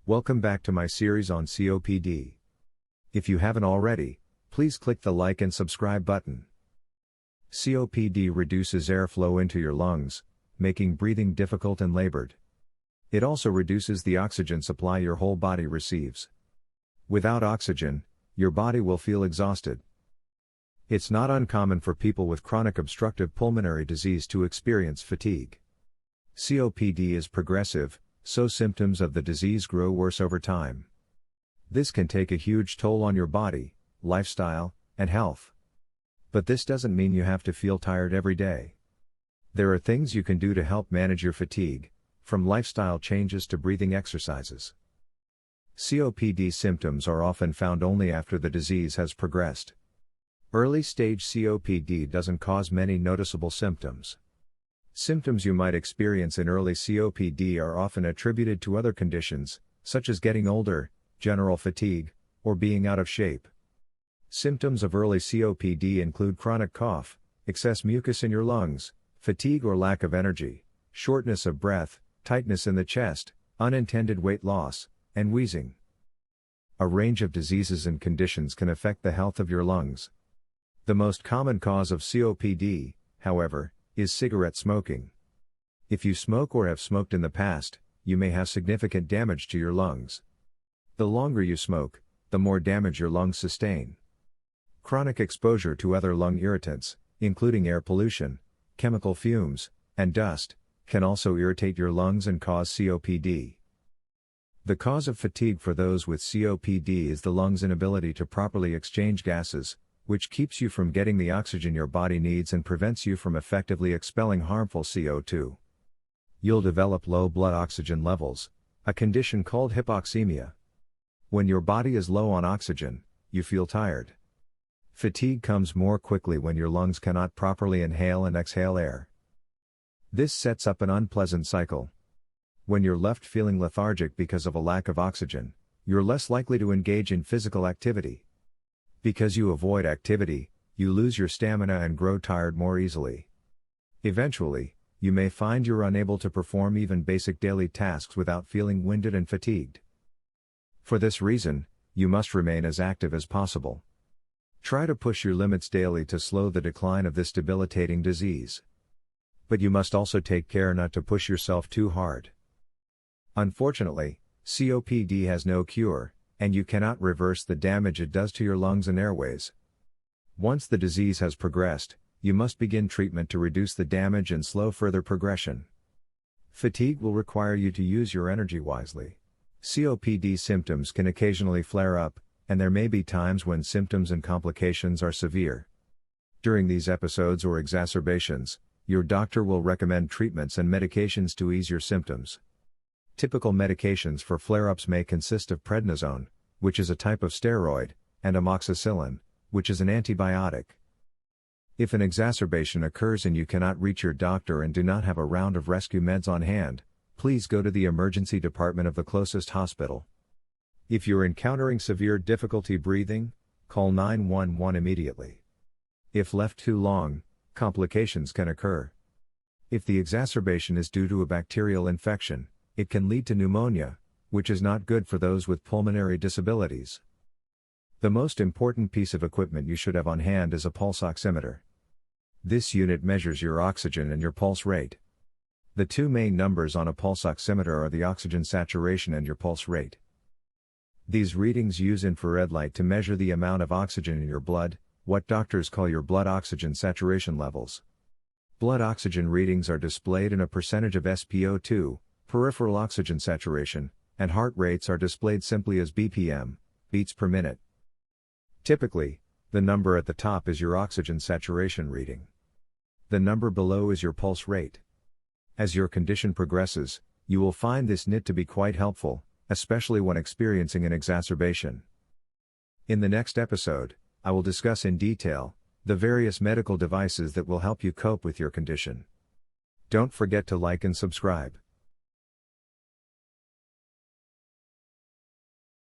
Welcome back to my series on COPD. If you haven't already, please click the like and subscribe button. COPD reduces airflow into your lungs, making breathing difficult and labored. It also reduces the oxygen supply your whole body receives. Without oxygen, your body will feel exhausted. It's not uncommon for people with chronic obstructive pulmonary disease to experience fatigue. COPD is progressive, so symptoms of the disease grow worse over time. This can take a huge toll on your body, lifestyle, and health. But this doesn't mean you have to feel tired every day. There are things you can do to help manage your fatigue, from lifestyle changes to breathing exercises. COPD symptoms are often found only after the disease has progressed. Early-stage COPD doesn't cause many noticeable symptoms. Symptoms you might experience in early COPD are often attributed to other conditions, such as getting older, general fatigue, or being out of shape. Symptoms of early COPD include chronic cough, excess mucus in your lungs, fatigue or lack of energy, shortness of breath, tightness in the chest, unintended weight loss, and wheezing. A range of diseases and conditions can affect the health of your lungs. The most common cause of COPD, however, is cigarette smoking. If you smoke or have smoked in the past, you may have significant damage to your lungs. The longer you smoke, the more damage your lungs sustain. Chronic exposure to other lung irritants, including air pollution, chemical fumes, and dust, can also irritate your lungs and cause COPD. The cause of fatigue for those with COPD is the lungs' inability to properly exchange gases, which keeps you from getting the oxygen your body needs and prevents you from effectively expelling harmful CO2. You'll develop low blood oxygen levels, a condition called hypoxemia. When your body is low on oxygen, you feel tired. Fatigue comes more quickly when your lungs cannot properly inhale and exhale air. This sets up an unpleasant cycle. When you're left feeling lethargic because of a lack of oxygen, you're less likely to engage in physical activity. Because you avoid activity, you lose your stamina and grow tired more easily. Eventually, you may find you're unable to perform even basic daily tasks without feeling winded and fatigued. For this reason, you must remain as active as possible. Try to push your limits daily to slow the decline of this debilitating disease. But you must also take care not to push yourself too hard. Unfortunately, COPD has no cure, and you cannot reverse the damage it does to your lungs and airways. Once the disease has progressed, you must begin treatment to reduce the damage and slow further progression. Fatigue will require you to use your energy wisely. COPD symptoms can occasionally flare up, and there may be times when symptoms and complications are severe. During these episodes or exacerbations, your doctor will recommend treatments and medications to ease your symptoms. Typical medications for flare-ups may consist of prednisone, which is a type of steroid, and amoxicillin, which is an antibiotic. If an exacerbation occurs and you cannot reach your doctor and do not have a round of rescue meds on hand, please go to the emergency department of the closest hospital. If you're encountering severe difficulty breathing, call 911 immediately. If left too long, complications can occur. If the exacerbation is due to a bacterial infection, it can lead to pneumonia, which is not good for those with pulmonary disabilities. The most important piece of equipment you should have on hand is a pulse oximeter. This unit measures your oxygen and your pulse rate. The two main numbers on a pulse oximeter are the oxygen saturation and your pulse rate. These readings use infrared light to measure the amount of oxygen in your blood, what doctors call your blood oxygen saturation levels. Blood oxygen readings are displayed in a percentage of SpO2, peripheral oxygen saturation, and heart rates are displayed simply as BPM, beats per minute. Typically, the number at the top is your oxygen saturation reading. The number below is your pulse rate. As your condition progresses, you will find this NIT to be quite helpful, especially when experiencing an exacerbation. In the next episode, I will discuss in detail the various medical devices that will help you cope with your condition. Don't forget to like and subscribe.